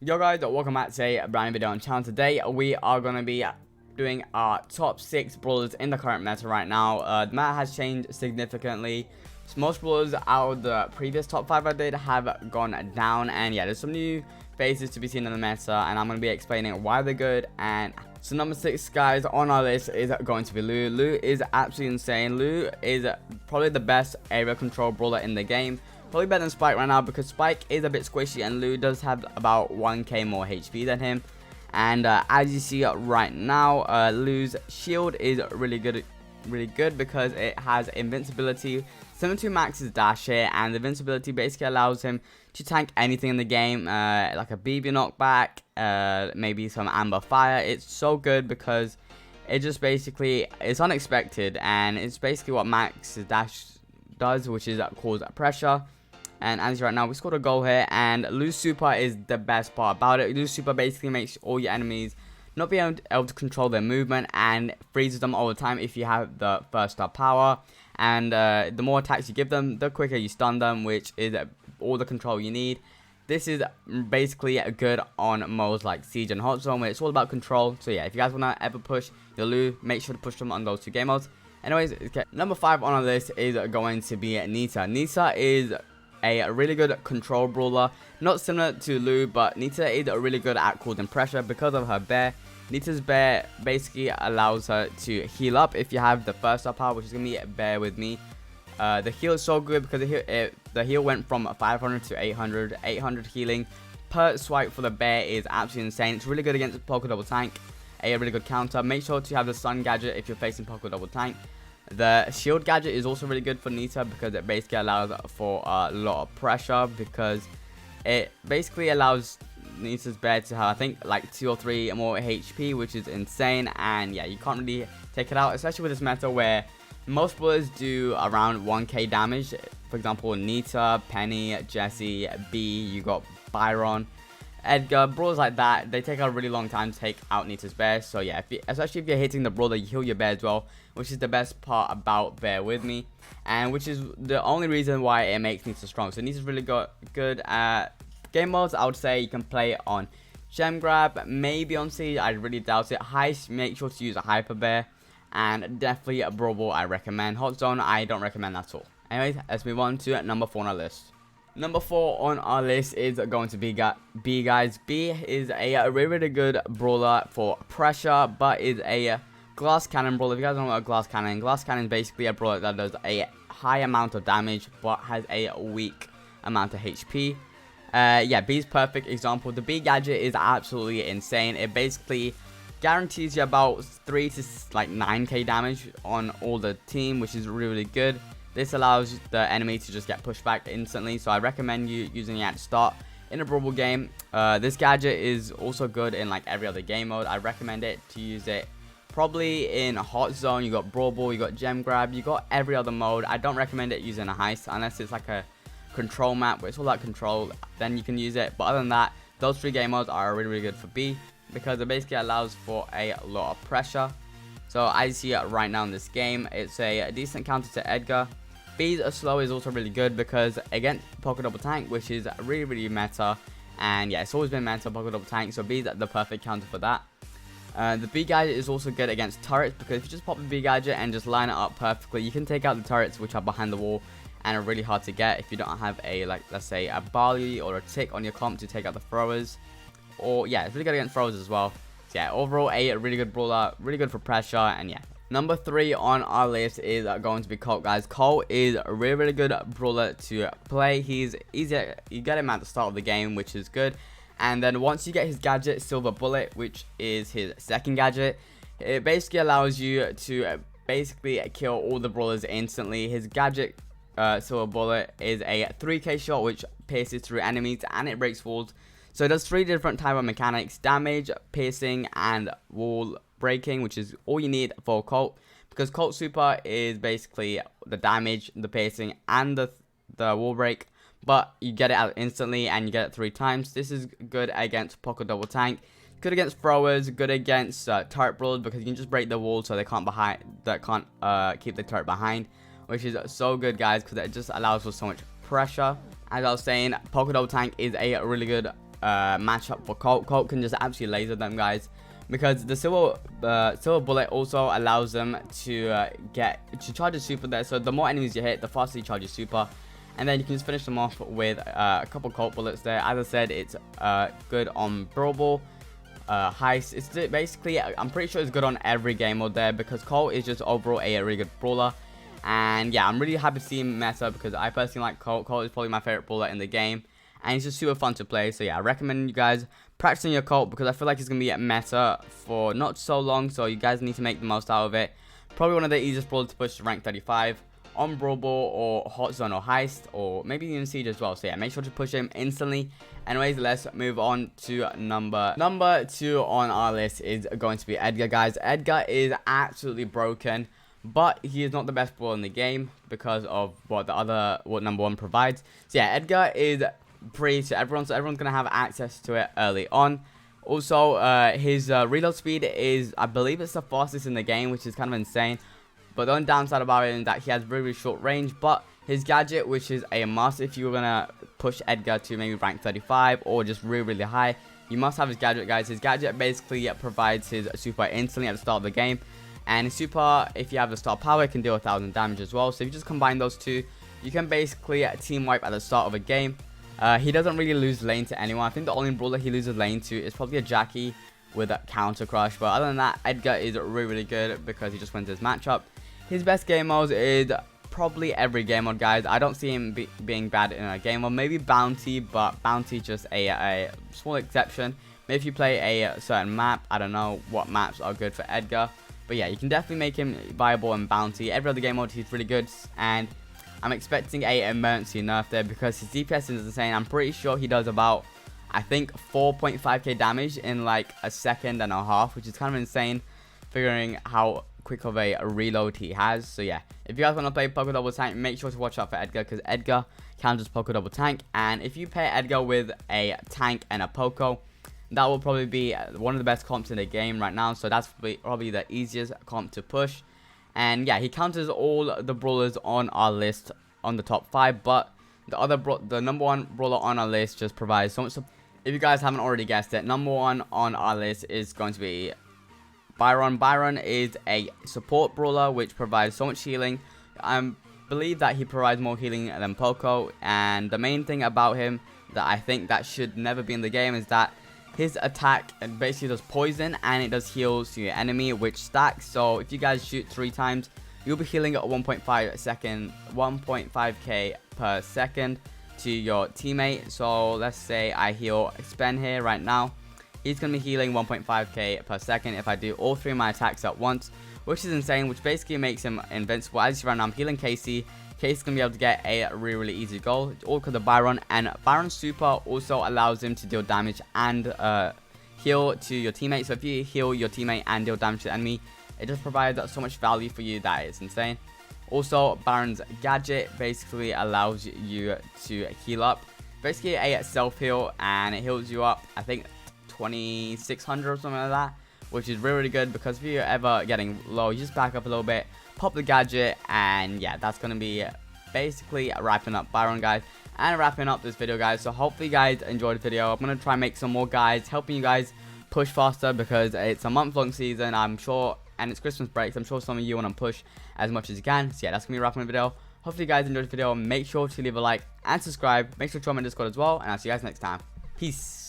Yo guys, welcome back to a brand new video on the channel. Today we are going to be doing our top 6 brawlers in the current meta right now. The meta has changed significantly. So most brawlers out of the previous top 5 I did have gone down, and yeah, there's some new faces to be seen in the meta, and I'm going to be explaining why they're good. And so number 6 guys on our list is going to be Lu. Lu is absolutely insane. Lu is probably the best area control brawler in the game. Probably better than Spike right now, because Spike is a bit squishy and Lu does have about 1k more HP than him. And as you see right now, Lu's shield is really good because it has invincibility, 72 maxes dash here, and invincibility basically allows him to tank anything in the game, like a BB knockback, maybe some amber fire. It's so good because it just basically, it's unexpected, and it's basically what Max's dash does, which is cause pressure. And as right now, we scored a goal here, and Lu's super is the best part about it. Lu's super basically makes all your enemies not be able to control their movement and freezes them all the time if you have the first star power. And the more attacks you give them, the quicker you stun them, which is all the control you need. This is basically good on modes like Siege and Hot Zone, where it's all about control. So yeah, if you guys want to ever push your Lu, make sure to push them on those 2 game modes. Anyways, okay. Number 5 on our list is going to be Anita. Anita is a really good control brawler, not similar to Lu, but Anita is really good at causing pressure because of her bear. Anita's bear basically allows her to heal up if you have the first star power, which is going to be bear with me. The heal is so good because the heal went from 500 to 800. 800 healing per swipe for the bear is absolutely insane. It's really good against Poké Double Tank, a really good counter. Make sure to have the Sun gadget if you're facing Poké Double Tank. The shield gadget is also really good for Anita because it basically allows for a lot of pressure, because it basically allows Anita's bear to have, I think, like 2 or 3 more HP, which is insane. And yeah, you can't really take it out, especially with this meta where most brawlers do around 1k damage. For example, Anita, Penny, Jessie, B, you got Byron, Edgar, brawlers like that, they take a really long time to take out Anita's bear. So yeah, especially if you're hitting the brawler, you heal your bear as well, which is the best part about bear with me, and which is the only reason why it makes Anita strong. So Anita's really good at game modes. I would say you can play it on Gem Grab, maybe on Siege. I really doubt it. Heist, make sure to use a Hyper Bear, and definitely a Brawl Ball I recommend. Hot Zone, I don't recommend at all. Anyways, let's move on to number 4 on our list. Number 4 on our list is going to be B, guys. B is a really good brawler for pressure, but is a glass cannon brawler. If you guys don't know what a glass cannon is basically a brawler that does a high amount of damage, but has a weak amount of HP. Yeah, B's perfect example. The B gadget is absolutely insane. It basically guarantees you about 3 to 9k damage on all the team, which is really good. This allows the enemy to just get pushed back instantly, so I recommend you using it at the start in a Brawl game. This gadget is also good in like every other game mode. I recommend it to use it probably in Hot Zone. You got Brawl Ball, you got Gem Grab, you got every other mode. I don't recommend it using a heist unless it's like a control map where it's all about control, then you can use it. But other than that, those 3 game modes are really good for B because it basically allows for a lot of pressure. So as you see right now in this game, it's a decent counter to Edgar. B's slow is also really good because against Poké Double Tank, which is really meta, and yeah, it's always been meta Poké Double Tank, so B's the perfect counter for that. The B gadget is also good against turrets, because if you just pop the B gadget and just line it up perfectly, you can take out the turrets which are behind the wall and are really hard to get if you don't have a, like, let's say a Barley or a Tick on your comp to take out the throwers. Or yeah, it's really good against throwers as well. So yeah, overall a really good brawler, really good for pressure. And yeah, number 3 on our list is going to be Colt, guys. Colt is a really good brawler to play. He's easy, you get him at the start of the game, which is good. And then once you get his gadget, Silver Bullet, which is his second gadget, it basically allows you to basically kill all the brawlers instantly. His gadget, Silver Bullet, is a 3k shot which pierces through enemies and it breaks walls. So it does 3 different type of mechanics: damage, piercing, and wall breaking, which is all you need for Colt, because Colt super is basically the damage, the piercing, and the wall break, but you get it out instantly and you get it 3 times. This is good against Poké Double Tank, good against throwers, good against turret brawlers, because you can just break the wall so they can't keep the turret behind, which is so good, guys, because it just allows for so much pressure. As I was saying, Poké Double Tank is a really good matchup for Colt. Colt can just absolutely laser them, guys, because the silver bullet also allows them to charge a super there. So the more enemies you hit, the faster you charge your super, and then you can just finish them off with a couple Colt bullets there. As I said, it's good on Brawl Heist. It's basically, I'm pretty sure it's good on every game mode there, because Colt is just overall a really good brawler. And yeah, I'm really happy to see him meta, because I personally like Colt. Colt is probably my favorite brawler in the game, and he's just super fun to play. So yeah, I recommend you guys practicing your Colt, because I feel like it's going to be a meta for not so long, so you guys need to make the most out of it. Probably one of the easiest brawlers to push to rank 35 on Brawl Ball or Hot Zone or Heist, or maybe even Siege as well. So yeah, make sure to push him instantly. Anyways, let's move on to number 2 on our list is going to be Edgar, guys. Edgar is absolutely broken, but he is not the best brawler in the game because of what number 1 provides. So yeah, Edgar is free to everyone, so everyone's gonna have access to it early on. Also, his reload speed is, I believe it's the fastest in the game, which is kind of insane. But the only downside about it is that he has really short range. But his gadget, which is a must if you're gonna push Edgar to maybe rank 35 or just really high, you must have his gadget, guys. His gadget basically provides his super instantly at the start of the game, and his super, if you have the star power, can deal 1,000 damage as well. So if you just combine those two, you can basically team wipe at the start of a game. He doesn't really lose lane to anyone. I think the only brawler he loses lane to is probably a Jackie with a counter crush. But other than that, Edgar is really good because he just wins his matchup. His best game modes is probably every game mode, guys. I don't see him being bad in a game mode. Maybe Bounty, but Bounty just a small exception. Maybe if you play a certain map, I don't know what maps are good for Edgar. But yeah, you can definitely make him viable in Bounty. Every other game mode, he's really good. And I'm expecting a emergency nerf there because his DPS is insane. I'm pretty sure he does about, I think, 4.5k damage in like a second and a half, which is kind of insane, figuring how quick of a reload he has. So yeah, if you guys want to play Poké Double Tank, make sure to watch out for Edgar, because Edgar counters Poké Double Tank. And if you pair Edgar with a tank and a Poké, that will probably be one of the best comps in the game right now. So that's probably the easiest comp to push. And yeah, he counters all the brawlers on our list on the top 5, but the number 1 brawler on our list just provides so much support. If you guys haven't already guessed it, number 1 on our list is going to be Byron. Byron is a support brawler which provides so much healing. I believe that he provides more healing than Poké, and the main thing about him that I think that should never be in the game is that his attack basically does poison and it does heals to your enemy, which stacks. So if you guys shoot 3 times, you'll be healing at 1.5k per second to your teammate. So let's say I heal Spen here right now. He's going to be healing 1.5k per second if I do all 3 of my attacks at once, which is insane, which basically makes him invincible. As you see right now, I'm healing Casey. Casey's going to be able to get a really easy goal, all because of Byron. And Byron's super also allows him to deal damage and heal to your teammate. So if you heal your teammate and deal damage to the enemy, it just provides so much value for you that it's insane. Also, Byron's gadget basically allows you to heal up. Basically a self-heal, and it heals you up, I think, 2600 or something like that, which is really good, because if you're ever getting low, you just back up a little bit, pop the gadget, and yeah, that's going to be basically wrapping up Byron, guys, and wrapping up this video, guys. So hopefully you guys enjoyed the video. I'm going to try and make some more guides helping you guys push faster, because it's a month-long season, I'm sure, and it's Christmas break, so I'm sure some of you want to push as much as you can. So yeah, that's going to be wrapping the video. Hopefully you guys enjoyed the video. Make sure to leave a like and subscribe. Make sure to join my Discord as well, and I'll see you guys next time. Peace.